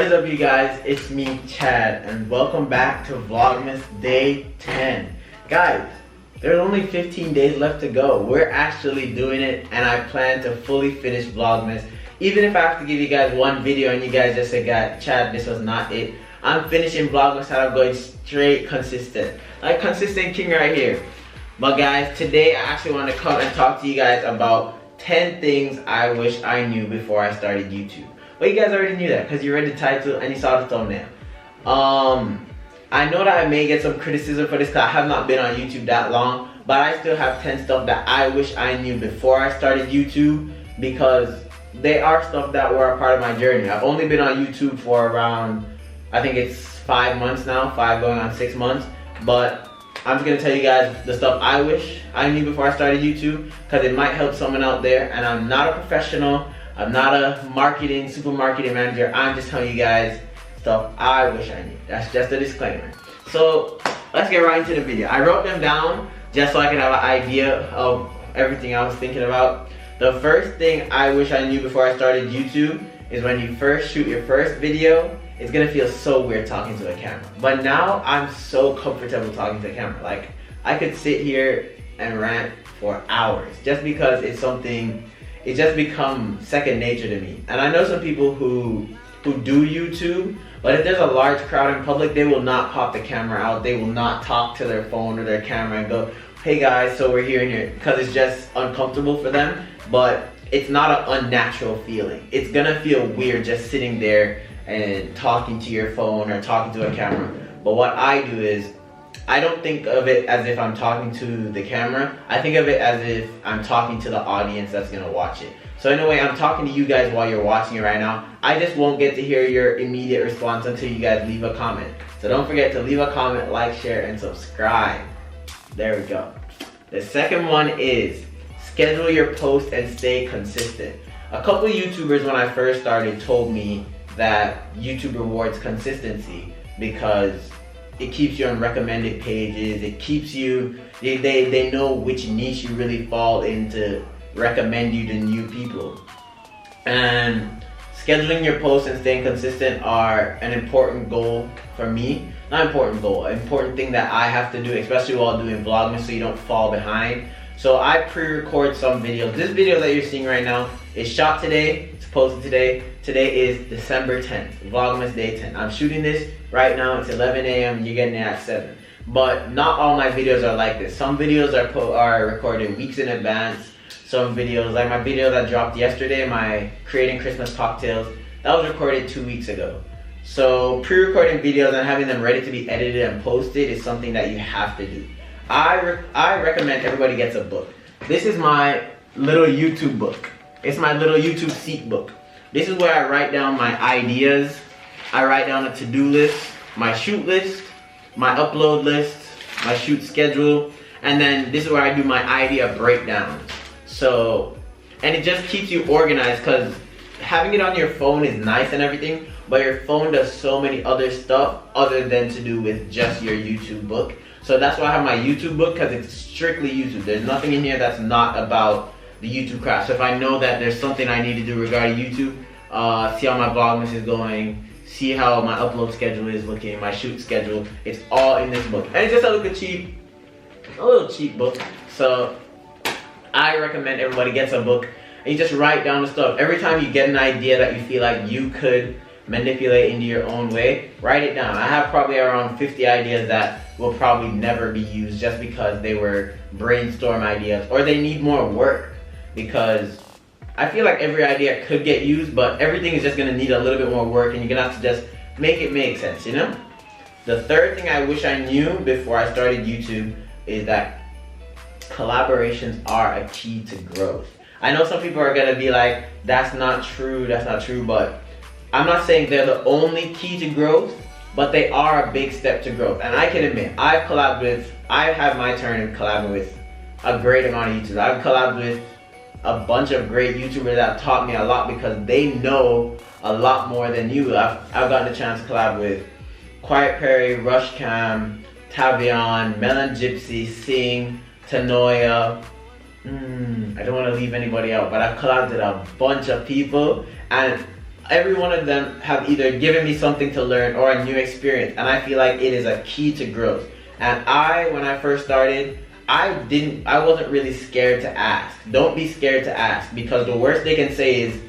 What is up, you guys? It's me, Chad, and welcome back to Vlogmas Day 10. Guys, there's only 15 days left to go. We're actually doing it, and I plan to fully finish Vlogmas. Even if I have to give you guys one video and you guys just say, God, Chad, this was not it. I'm finishing Vlogmas and I'm going straight consistent. Like Consistent King right here. But guys, today I actually want to come and talk to you guys about 10 things I wish I knew before I started YouTube. Well, you guys already knew that because you read the title and you saw the thumbnail. I know that I may get some criticism for this because I have not been on YouTube that long, but I still have 10 stuff that I wish I knew before I started YouTube, because they are stuff that were a part of my journey. I've only been on YouTube for around, I think it's 5 months now, 5 going on 6 months, but I'm just gonna tell you guys the stuff I wish I knew before I started YouTube, because it might help someone out there. And I'm not a professional, I'm not a super marketing manager. I'm just telling you guys stuff I wish I knew. That's just a disclaimer. So let's get right into the video. I wrote them down just so I can have an idea of everything I was thinking about. The first thing I wish I knew before I started YouTube is when you first shoot your first video, it's gonna feel so weird talking to a camera. But now I'm so comfortable talking to a camera. Like, I could sit here and rant for hours just because it's just become second nature to me. And I know some people who do YouTube, but if there's a large crowd in public, they will not pop the camera out. They will not talk to their phone or their camera and go, hey guys, so we're here and here, because it's just uncomfortable for them. But it's not an unnatural feeling. It's gonna feel weird just sitting there and talking to your phone or talking to a camera. But what I do is, I don't think of it as if I'm talking to the camera. I think of it as if I'm talking to the audience that's gonna watch it. So in a way, I'm talking to you guys while you're watching it right now. I just won't get to hear your immediate response until you guys leave a comment. So don't forget to leave a comment, like, share, and subscribe. There we go. The second one is schedule your posts and stay consistent. A couple of YouTubers when I first started told me that YouTube rewards consistency because it keeps you on recommended pages. It keeps you, they know which niche you really fall in to recommend you to new people. And scheduling your posts and staying consistent are an important goal for me. Not important goal, an important thing that I have to do, especially while doing Vlogmas, so you don't fall behind. So I pre-record some videos. This video that you're seeing right now is shot today. It's posted today. Today is December 10th, Vlogmas Day 10. I'm shooting this right now. It's 11 a.m. You're getting it at 7. But not all my videos are like this. Some videos are recorded weeks in advance. Some videos, like my video that dropped yesterday, my creating Christmas cocktails, that was recorded 2 weeks ago. So pre-recording videos and having them ready to be edited and posted is something that you have to do. I recommend everybody gets a book. This is my little YouTube book. It's my little YouTube seat book. This is where I write down my ideas. I write down a to-do list, my shoot list, my upload list, my shoot schedule, and then this is where I do my idea breakdowns. So, and it just keeps you organized, because having it on your phone is nice and everything, but your phone does so many other stuff other than to do with just your YouTube book. So that's why I have my YouTube book, because it's strictly YouTube. There's nothing in here that's not about the YouTube craft. So if I know that there's something I need to do regarding YouTube, see how my Vlogmas is going, see how my upload schedule is looking, my shoot schedule, it's all in this book. And it's just a little cheap book. So I recommend everybody gets a book and you just write down the stuff. Every time you get an idea that you feel like you could manipulate into your own way, write it down. I have probably around 50 ideas that will probably never be used just because they were brainstorm ideas or they need more work, because I feel like every idea could get used, but everything is just gonna need a little bit more work and you're gonna have to just make it make sense, you know? The third thing I wish I knew before I started YouTube is that collaborations are a key to growth. I know some people are gonna be like, that's not true, but I'm not saying they're the only key to growth, but they are a big step to growth. And I can admit, I've had my turn in collabing with a great amount of YouTubers. I've collabed with a bunch of great YouTubers that have taught me a lot because they know a lot more than you. I've gotten a chance to collab with Quiet Perry, Rushcam, Tavion, Melon Gypsy, Sing, Tanoia. I don't want to leave anybody out, but I've collabed with a bunch of people, and every one of them have either given me something to learn or a new experience, and I feel like it is a key to growth. And when I first started, I wasn't really scared to ask. Don't be scared to ask, because the worst they can say is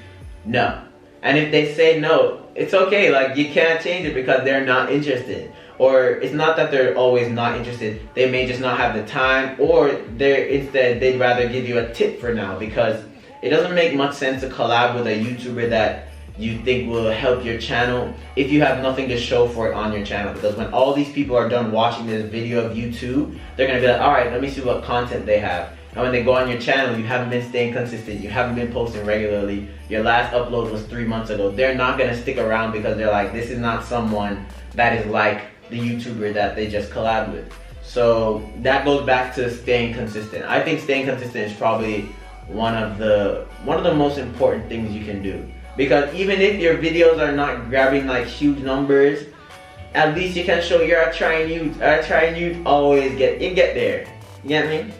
no. And if they say no, it's okay. Like, you can't change it because they're not interested. Or it's not that they're always not interested. They may just not have the time, or they'd rather give you a tip for now, because it doesn't make much sense to collab with a YouTuber that you think will help your channel if you have nothing to show for it on your channel. Because when all these people are done watching this video of you two, they're gonna be like, alright, let me see what content they have. And when they go on your channel, you haven't been staying consistent, you haven't been posting regularly, your last upload was 3 months ago. They're not gonna stick around because they're like, this is not someone that is like the YouTuber that they just collabed with. So that goes back to staying consistent. I think staying consistent is probably one of the most important things you can do. Because even if your videos are not grabbing like huge numbers, at least you can show you're a trying youth. Always get there. You get me?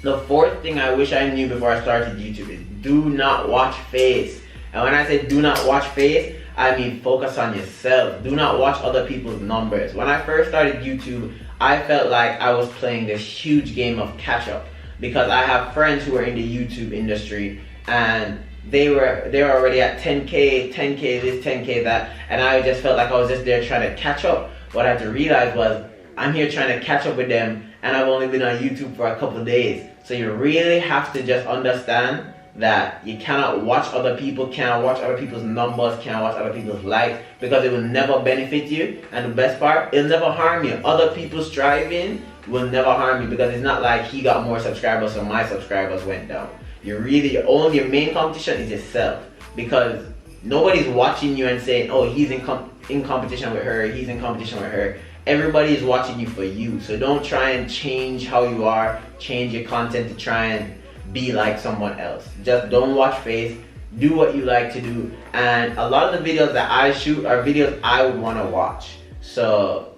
The fourth thing I wish I knew before I started YouTube is do not watch face. And when I say do not watch face, I mean focus on yourself. Do not watch other people's numbers. When I first started YouTube, I felt like I was playing this huge game of catch up, because I have friends who are in the YouTube industry and they were already at 10K this, 10K that, and I just felt like I was just there trying to catch up. What I had to realize was I'm here trying to catch up with them, and I've only been on YouTube for a couple of days. So you really have to just understand that you cannot watch other people, cannot watch other people's numbers, cannot watch other people's likes, because it will never benefit you. And the best part, it'll never harm you. Other people striving will never harm you, because it's not like he got more subscribers so my subscribers went down. Your main competition is yourself, because nobody's watching you and saying, oh, he's in competition with her, he's in competition with her. Everybody is watching you for you. So don't try and change how you are, change your content to try and be like someone else. Just don't watch face, do what you like to do. And a lot of the videos that I shoot are videos I would want to watch. So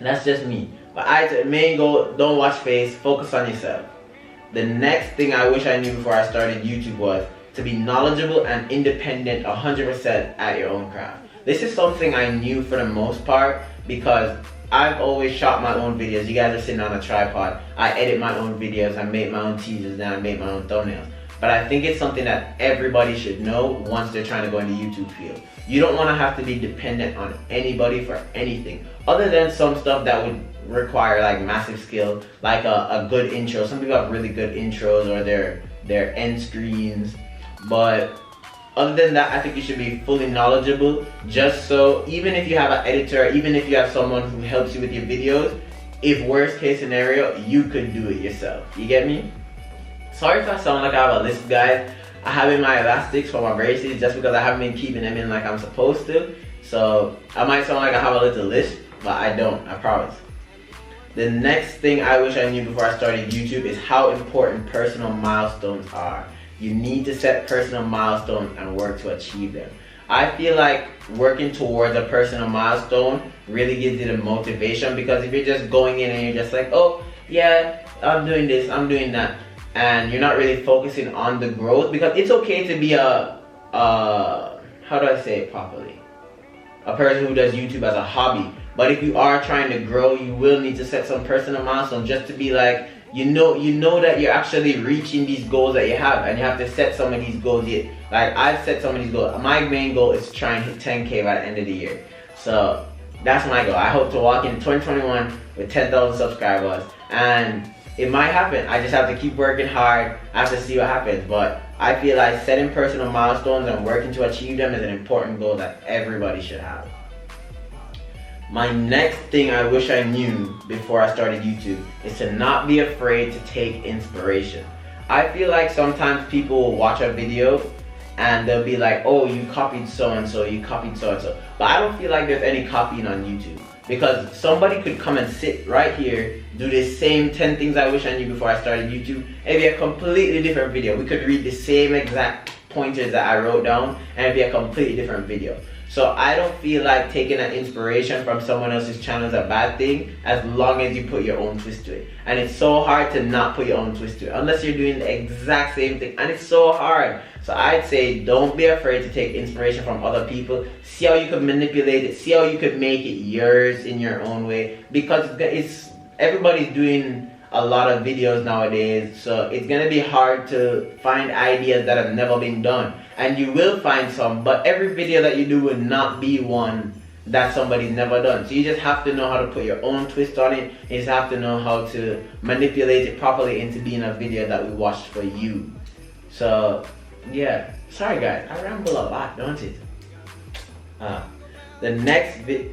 that's just me. But the main goal, don't watch face, focus on yourself. The next thing I wish I knew before I started YouTube was to be knowledgeable and independent 100% at your own craft. This is something I knew for the most part, because I've always shot my own videos. You guys are sitting on a tripod. I edit my own videos, I make my own teasers, then I make my own thumbnails. But I think it's something that everybody should know once they're trying to go in the YouTube field. You don't want to have to be dependent on anybody for anything, other than some stuff that would require like massive skill, like a good intro. Some people have really good intros, or their end screens. But other than that, I think you should be fully knowledgeable, just so even if you have an editor, even if you have someone who helps you with your videos, if worst case scenario, you could do it yourself. You get me? Sorry if I sound like I have a list, guys. I have in my elastics for my braces just because I haven't been keeping them in like I'm supposed to. So I might sound like I have a little list, but I don't, I promise. The next thing I wish I knew before I started YouTube is how important personal milestones are. You need to set personal milestones and work to achieve them. I feel like working towards a personal milestone really gives you the motivation, because if you're just going in and you're just like, oh yeah, I'm doing this, I'm doing that, and you're not really focusing on the growth, because it's okay to be how do I say it properly? A person who does YouTube as a hobby. But if you are trying to grow, you will need to set some personal milestones just to be like, you know that you're actually reaching these goals that you have, and you have to set some of these goals. Like I've set some of these goals. My main goal is to try and hit 10K by the end of the year. So that's my goal. I hope to walk in 2021 with 10,000 subscribers, and it might happen. I just have to keep working hard. I have to see what happens. But I feel like setting personal milestones and working to achieve them is an important goal that everybody should have. My next thing I wish I knew before I started YouTube is to not be afraid to take inspiration. I feel like sometimes people will watch a video and they'll be like, oh, you copied so-and-so, you copied so-and-so. But I don't feel like there's any copying on YouTube, because somebody could come and sit right here, do the same 10 things I wish I knew before I started YouTube. It'd be a completely different video. We could read the same exact pointers that I wrote down, and it'd be a completely different video. So I don't feel like taking an inspiration from someone else's channel is a bad thing, as long as you put your own twist to it. And it's so hard to not put your own twist to it, unless you're doing the exact same thing, and it's so hard. So I'd say don't be afraid to take inspiration from other people. See how you could manipulate it, see how you could make it yours in your own way, because everybody's doing a lot of videos nowadays, so it's gonna be hard to find ideas that have never been done. And you will find some, but every video that you do will not be one that somebody's never done. So you just have to know how to put your own twist on it. You just have to know how to manipulate it properly into being a video that we watched for you. So yeah, sorry guys, I ramble a lot, don't it? The next video.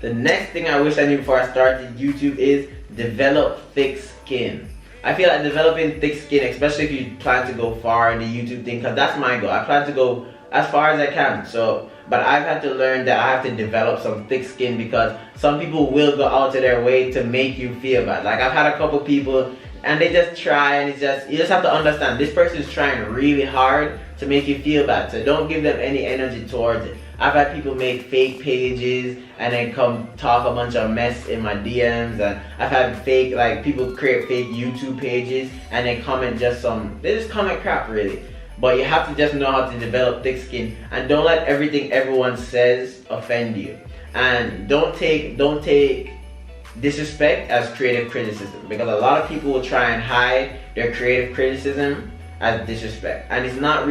The next thing I wish I knew before I started YouTube is develop thick skin. I feel like developing thick skin, especially if you plan to go far in the YouTube thing, because that's my goal. I plan to go as far as I can. But I've had to learn that I have to develop some thick skin, because some people will go out of their way to make you feel bad. Like I've had a couple people and they just try, and you just have to understand this person is trying really hard to make you feel bad. So don't give them any energy towards it. I've had people make fake pages and then come talk a bunch of mess in my DMs, and I've had people create fake YouTube pages and then comment they just comment crap really. But you have to just know how to develop thick skin, and don't let everything everyone says offend you. And don't take disrespect as creative criticism, because a lot of people will try and hide their creative criticism as disrespect, and it's not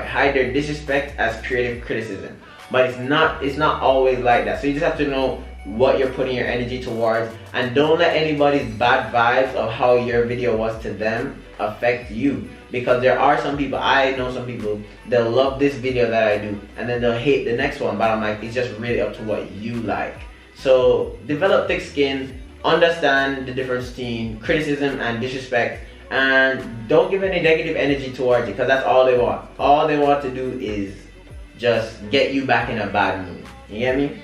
hide their disrespect as creative criticism. But it's not always like that. So you just have to know what you're putting your energy towards, and don't let anybody's bad vibes of how your video was to them affect you. Because there are some people, I know some people, they'll love this video that I do and then they'll hate the next one, but I'm like, it's just really up to what you like. So develop thick skin, understand the difference between criticism and disrespect, and don't give any negative energy towards it, because that's all they want. All they want to do is just get you back in a bad mood. You get me?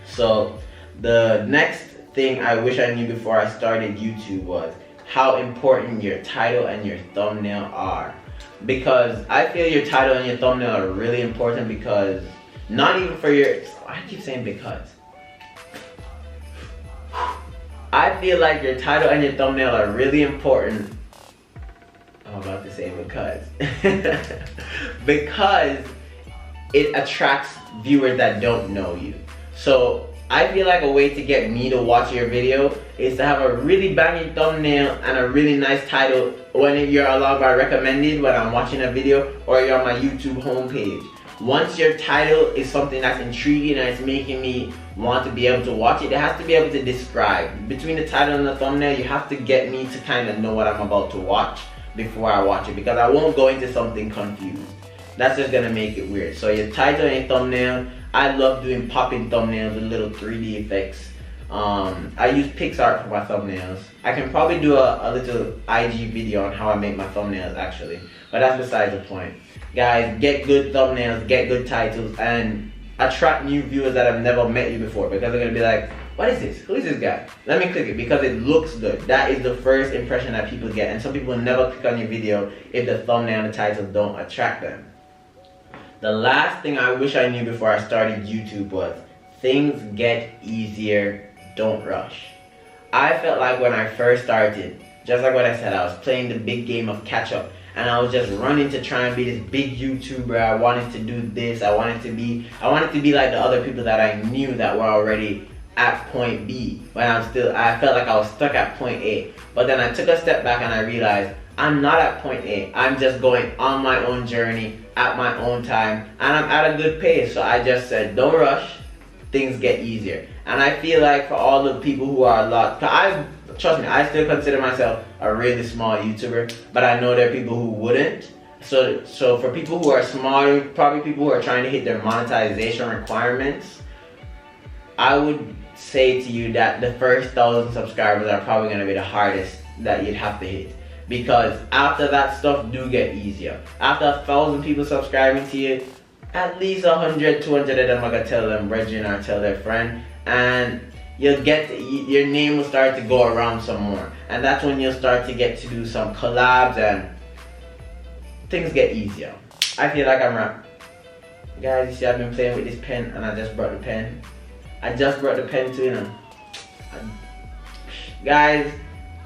So the next thing I wish I knew before I started YouTube was how important your title and your thumbnail are. Because I feel your title and your thumbnail are really important, because not even for your, I keep saying because. I feel like your title and your thumbnail are really important. I'm about to say because. Because it attracts viewers that don't know you. So I feel like a way to get me to watch your video is to have a really banging thumbnail and a really nice title when you're allowed by recommended when I'm watching a video, or you're on my YouTube homepage. Once your title is something that's intriguing and it's making me want to be able to watch it, it has to be able to describe. Between the title and the thumbnail, you have to get me to kind of know what I'm about to watch before I watch it, because I won't go into something confused. That's just gonna make it weird. So your title and your thumbnail. I love doing popping thumbnails with little 3D effects. I use PixArt for my thumbnails. I can probably do a little IG video on how I make my thumbnails actually, but that's besides the point. Guys, get good thumbnails, get good titles, and attract new viewers that have never met you before, because they're gonna be like, what is this? Who is this guy? Let me click it, because it looks good. That is the first impression that people get, and some people will never click on your video if the thumbnail and the title don't attract them. The last thing I wish I knew before I started YouTube was things get easier, don't rush. I felt like when I first started, just like what I said, I was playing the big game of catch up, and I was just running to try and be this big YouTuber. I wanted to do this, I wanted to be like the other people that I knew that were already at point B, when I felt like I was stuck at point A. But then I took a step back and I realized I'm not at point A. I'm just going on my own journey at my own time, and I'm at a good pace. So I just said, don't rush, things get easier. And I feel like for all the people who are trust me, I still consider myself a really small YouTuber, but I know there are people who wouldn't. So for people who are small, probably people who are trying to hit their monetization requirements, I would say to you that the first 1,000 subscribers are probably going to be the hardest that you'd have to hit. Because after that, stuff do get easier. After 1,000 people subscribing to you, at least 100, 200 of them are gonna tell them brethren or tell their friend, and your name will start to go around some more. And that's when you'll start to get to do some collabs and things get easier. I feel like I'm right. Guys, you see I've been playing with this pen and I just brought the pen. I just brought the pen to, you know. Guys,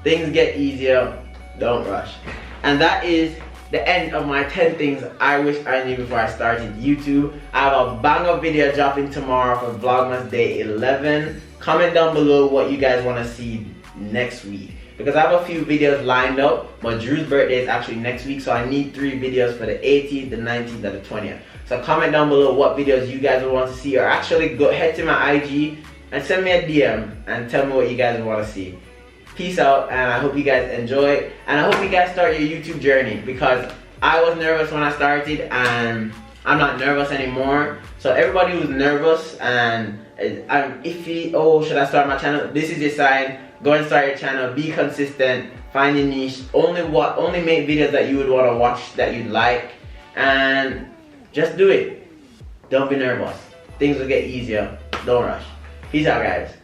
things get easier, don't rush. And that is the end of my 10 things I wish I knew before I started YouTube. I have a banger video dropping tomorrow for Vlogmas Day 11. Comment down below what you guys want to see next week, because I have a few videos lined up, but Drew's birthday is actually next week, so I need 3 videos for the 18th, the 19th, and the 20th. So comment down below what videos you guys would want to see, or actually go head to my IG and send me a DM and tell me what you guys want to see. Peace out, and I hope you guys enjoy, and I hope you guys start your YouTube journey, because I was nervous when I started and I'm not nervous anymore. So everybody who's nervous and I'm iffy, oh, should I start my channel? This is your sign. Go and start your channel, be consistent, find your niche, only make videos that you would want to watch, that you'd like, and just do it. Don't be nervous. Things will get easier. Don't rush. Peace out, guys.